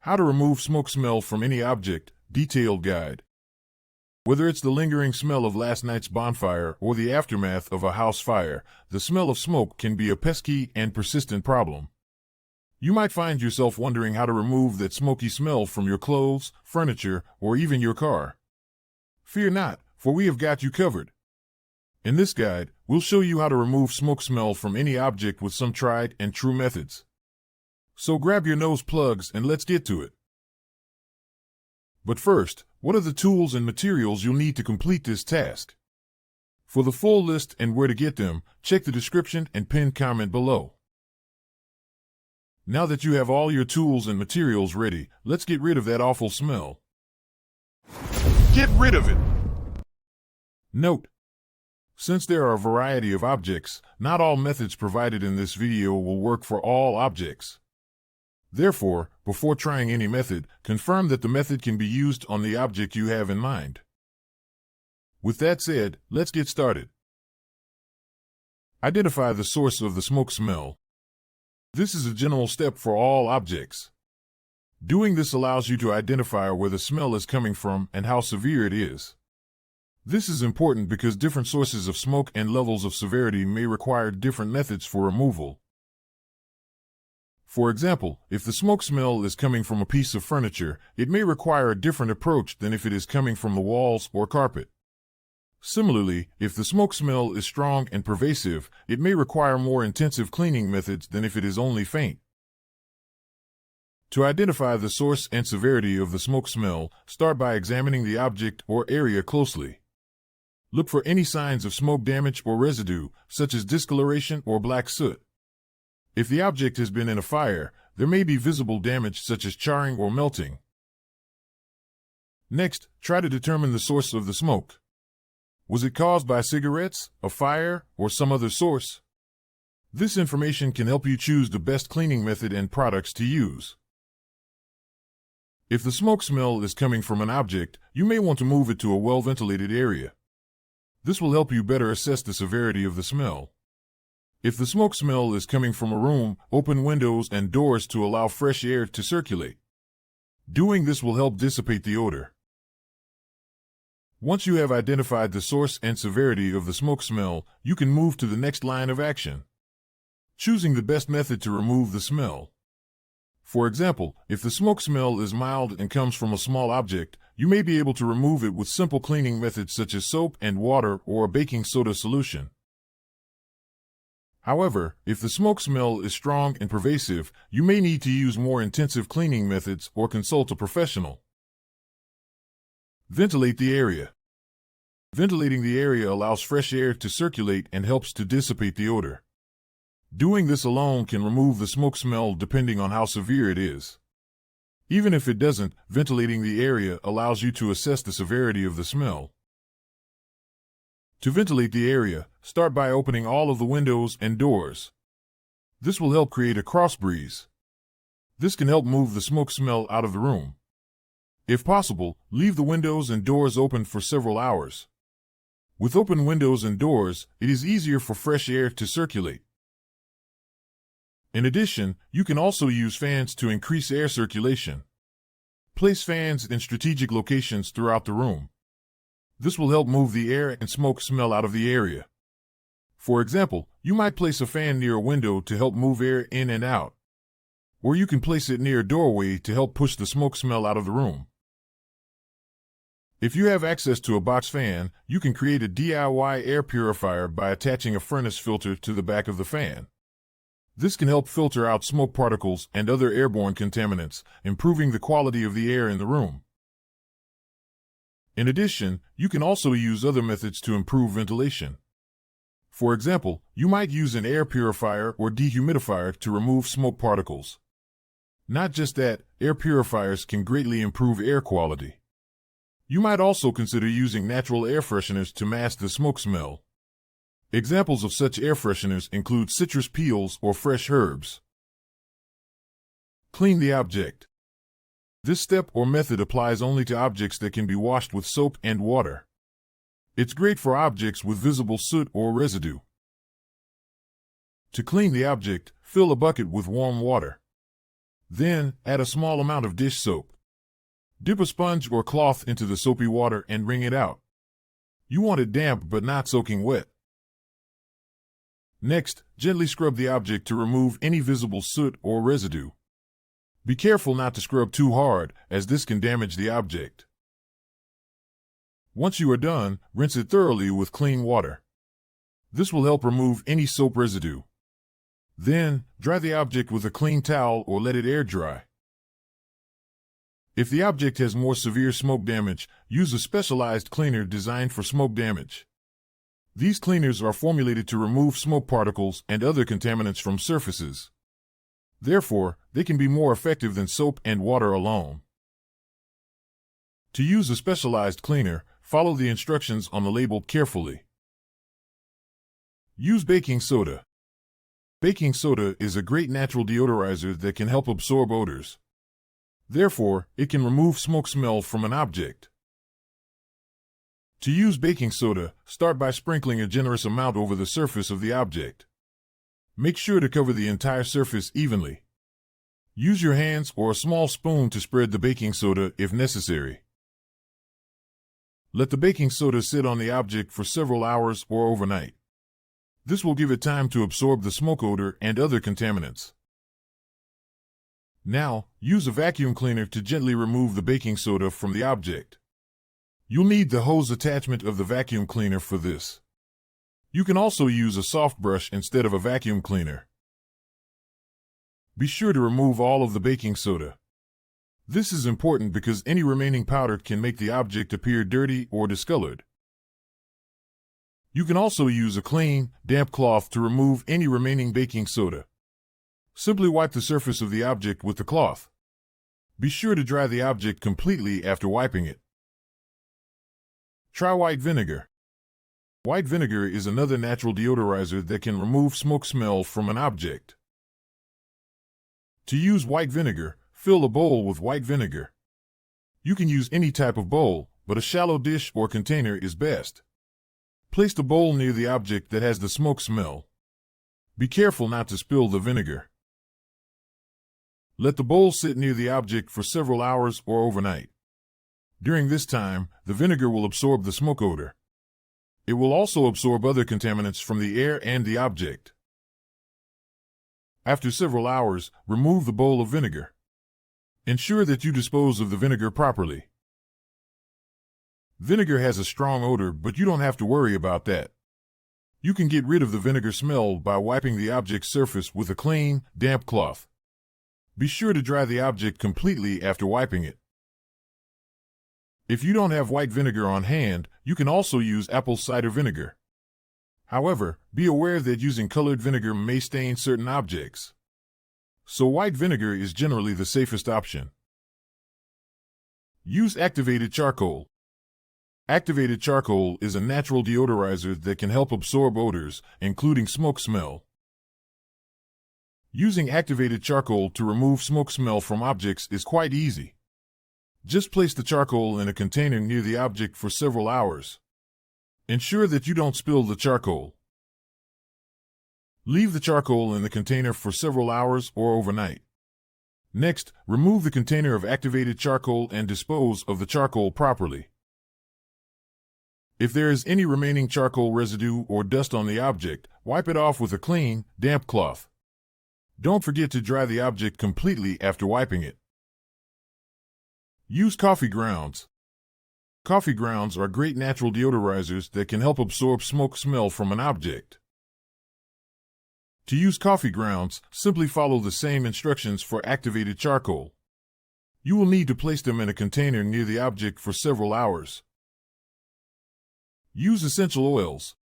How to remove smoke smell from any object, detailed guide. Whether it's the lingering smell of last night's bonfire or the aftermath of a house fire, the smell of smoke can be a pesky and persistent problem. You might find yourself wondering how to remove that smoky smell from your clothes, furniture, or even your car. Fear not, for we have got you covered. In this guide, we'll show you how to remove smoke smell from any object with some tried and true methods. So grab your nose plugs and let's get to it. But first, what are the tools and materials you'll need to complete this task? For the full list and where to get them, check the description and pinned comment below. Now that you have all your tools and materials ready, let's get rid of that awful smell. Get rid of it! Note: since there are a variety of objects, not all methods provided in this video will work for all objects. Therefore, before trying any method, confirm that the method can be used on the object you have in mind. With that said, let's get started. Identify the source of the smoke smell. This is a general step for all objects. Doing this allows you to identify where the smell is coming from and how severe it is. This is important because different sources of smoke and levels of severity may require different methods for removal. For example, if the smoke smell is coming from a piece of furniture, it may require a different approach than if it is coming from the walls or carpet. Similarly, if the smoke smell is strong and pervasive, it may require more intensive cleaning methods than if it is only faint. To identify the source and severity of the smoke smell, start by examining the object or area closely. Look for any signs of smoke damage or residue, such as discoloration or black soot. If the object has been in a fire, there may be visible damage such as charring or melting. Next, try to determine the source of the smoke. Was it caused by cigarettes, a fire, or some other source? This information can help you choose the best cleaning method and products to use. If the smoke smell is coming from an object, you may want to move it to a well-ventilated area. This will help you better assess the severity of the smell. If the smoke smell is coming from a room, open windows and doors to allow fresh air to circulate. Doing this will help dissipate the odor. Once you have identified the source and severity of the smoke smell, you can move to the next line of action, choosing the best method to remove the smell. For example, if the smoke smell is mild and comes from a small object, you may be able to remove it with simple cleaning methods such as soap and water or a baking soda solution. However, if the smoke smell is strong and pervasive, you may need to use more intensive cleaning methods or consult a professional. Ventilate the area. Ventilating the area allows fresh air to circulate and helps to dissipate the odor. Doing this alone can remove the smoke smell depending on how severe it is. Even if it doesn't, ventilating the area allows you to assess the severity of the smell. To ventilate the area, start by opening all of the windows and doors. This will help create a cross breeze. This can help move the smoke smell out of the room. If possible, leave the windows and doors open for several hours. With open windows and doors, it is easier for fresh air to circulate. In addition, you can also use fans to increase air circulation. Place fans in strategic locations throughout the room. This will help move the air and smoke smell out of the area. For example, you might place a fan near a window to help move air in and out. Or you can place it near a doorway to help push the smoke smell out of the room. If you have access to a box fan, you can create a DIY air purifier by attaching a furnace filter to the back of the fan. This can help filter out smoke particles and other airborne contaminants, improving the quality of the air in the room. In addition, you can also use other methods to improve ventilation. For example, you might use an air purifier or dehumidifier to remove smoke particles. Not just that, air purifiers can greatly improve air quality. You might also consider using natural air fresheners to mask the smoke smell. Examples of such air fresheners include citrus peels or fresh herbs. Clean the object. This step or method applies only to objects that can be washed with soap and water. It's great for objects with visible soot or residue. To clean the object, fill a bucket with warm water. Then, add a small amount of dish soap. Dip a sponge or cloth into the soapy water and wring it out. You want it damp but not soaking wet. Next, gently scrub the object to remove any visible soot or residue. Be careful not to scrub too hard, as this can damage the object. Once you are done, rinse it thoroughly with clean water. This will help remove any soap residue. Then, dry the object with a clean towel or let it air dry. If the object has more severe smoke damage, use a specialized cleaner designed for smoke damage. These cleaners are formulated to remove smoke particles and other contaminants from surfaces. Therefore, they can be more effective than soap and water alone. To use a specialized cleaner, follow the instructions on the label carefully. Use baking soda. Baking soda is a great natural deodorizer that can help absorb odors. Therefore, it can remove smoke smell from an object. To use baking soda, start by sprinkling a generous amount over the surface of the object. Make sure to cover the entire surface evenly. Use your hands or a small spoon to spread the baking soda if necessary. Let the baking soda sit on the object for several hours or overnight. This will give it time to absorb the smoke odor and other contaminants. Now, use a vacuum cleaner to gently remove the baking soda from the object. You'll need the hose attachment of the vacuum cleaner for this. You can also use a soft brush instead of a vacuum cleaner. Be sure to remove all of the baking soda. This is important because any remaining powder can make the object appear dirty or discolored. You can also use a clean, damp cloth to remove any remaining baking soda. Simply wipe the surface of the object with the cloth. Be sure to dry the object completely after wiping it. Try white vinegar. White vinegar is another natural deodorizer that can remove smoke smell from an object. To use white vinegar, fill a bowl with white vinegar. You can use any type of bowl, but a shallow dish or container is best. Place the bowl near the object that has the smoke smell. Be careful not to spill the vinegar. Let the bowl sit near the object for several hours or overnight. During this time, the vinegar will absorb the smoke odor. It will also absorb other contaminants from the air and the object. After several hours, remove the bowl of vinegar. Ensure that you dispose of the vinegar properly. Vinegar has a strong odor, but you don't have to worry about that. You can get rid of the vinegar smell by wiping the object's surface with a clean, damp cloth. Be sure to dry the object completely after wiping it. If you don't have white vinegar on hand, you can also use apple cider vinegar. However, be aware that using colored vinegar may stain certain objects. So white vinegar is generally the safest option. Use activated charcoal. Activated charcoal is a natural deodorizer that can help absorb odors, including smoke smell. Using activated charcoal to remove smoke smell from objects is quite easy. Just place the charcoal in a container near the object for several hours. Ensure that you don't spill the charcoal. Leave the charcoal in the container for several hours or overnight. Next, remove the container of activated charcoal and dispose of the charcoal properly. If there is any remaining charcoal residue or dust on the object, wipe it off with a clean, damp cloth. Don't forget to dry the object completely after wiping it. Use coffee grounds. Coffee grounds are great natural deodorizers that can help absorb smoke smell from an object. To use coffee grounds, simply follow the same instructions for activated charcoal. You will need to place them in a container near the object for several hours. Use essential oils.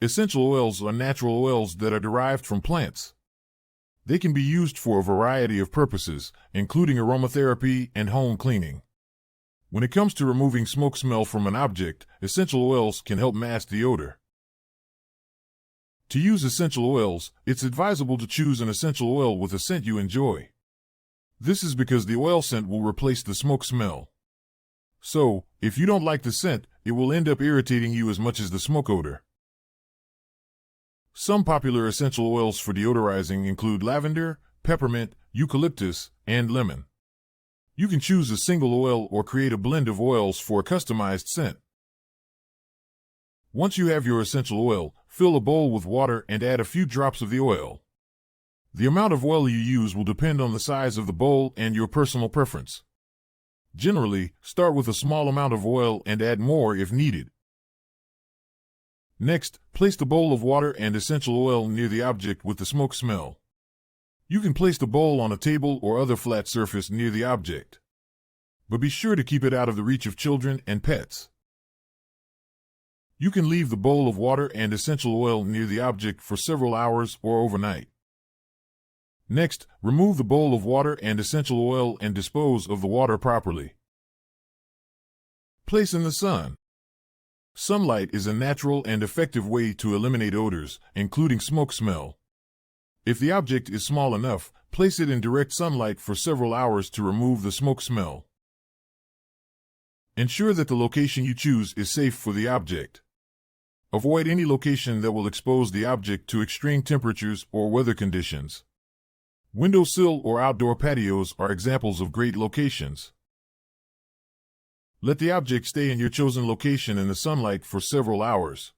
Essential oils are natural oils that are derived from plants. They can be used for a variety of purposes, including aromatherapy and home cleaning. When it comes to removing smoke smell from an object, essential oils can help mask the odor. To use essential oils, it's advisable to choose an essential oil with a scent you enjoy. This is because the oil scent will replace the smoke smell. So, if you don't like the scent, it will end up irritating you as much as the smoke odor. Some popular essential oils for deodorizing include lavender, peppermint, eucalyptus, and lemon. You can choose a single oil or create a blend of oils for a customized scent. Once you have your essential oil, fill a bowl with water and add a few drops of the oil. The amount of oil you use will depend on the size of the bowl and your personal preference. Generally, start with a small amount of oil and add more if needed. Next, place the bowl of water and essential oil near the object with the smoke smell. You can place the bowl on a table or other flat surface near the object. But be sure to keep it out of the reach of children and pets. You can leave the bowl of water and essential oil near the object for several hours or overnight. Next, remove the bowl of water and essential oil and dispose of the water properly. Place in the sun. Sunlight is a natural and effective way to eliminate odors, including smoke smell. If the object is small enough, place it in direct sunlight for several hours to remove the smoke smell. Ensure that the location you choose is safe for the object. Avoid any location that will expose the object to extreme temperatures or weather conditions. Windowsill or outdoor patios are examples of great locations. Let the object stay in your chosen location in the sunlight for several hours.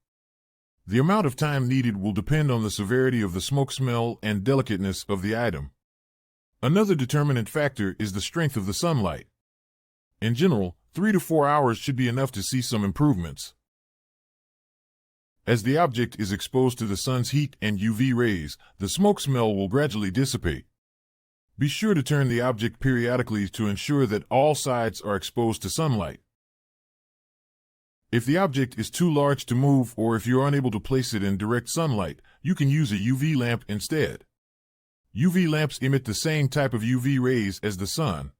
The amount of time needed will depend on the severity of the smoke smell and delicateness of the item. Another determinant factor is the strength of the sunlight. In general, 3 to 4 hours should be enough to see some improvements. As the object is exposed to the sun's heat and UV rays, the smoke smell will gradually dissipate. Be sure to turn the object periodically to ensure that all sides are exposed to sunlight. If the object is too large to move or if you're unable to place it in direct sunlight, you can use a UV lamp instead. UV lamps emit the same type of UV rays as the sun.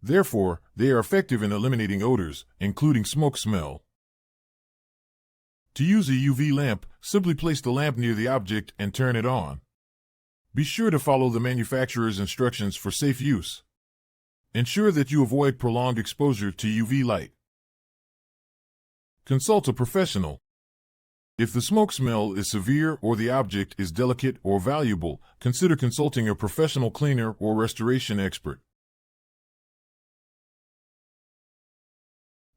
Therefore, they are effective in eliminating odors, including smoke smell. To use a UV lamp, simply place the lamp near the object and turn it on. Be sure to follow the manufacturer's instructions for safe use. Ensure that you avoid prolonged exposure to UV light. Consult a professional. If the smoke smell is severe or the object is delicate or valuable, consider consulting a professional cleaner or restoration expert.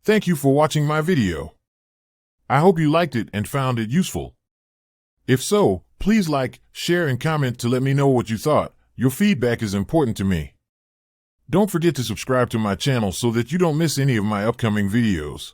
Thank you for watching my video. I hope you liked it and found it useful. If so, please like, share, and comment to let me know what you thought. Your feedback is important to me. Don't forget to subscribe to my channel so that you don't miss any of my upcoming videos.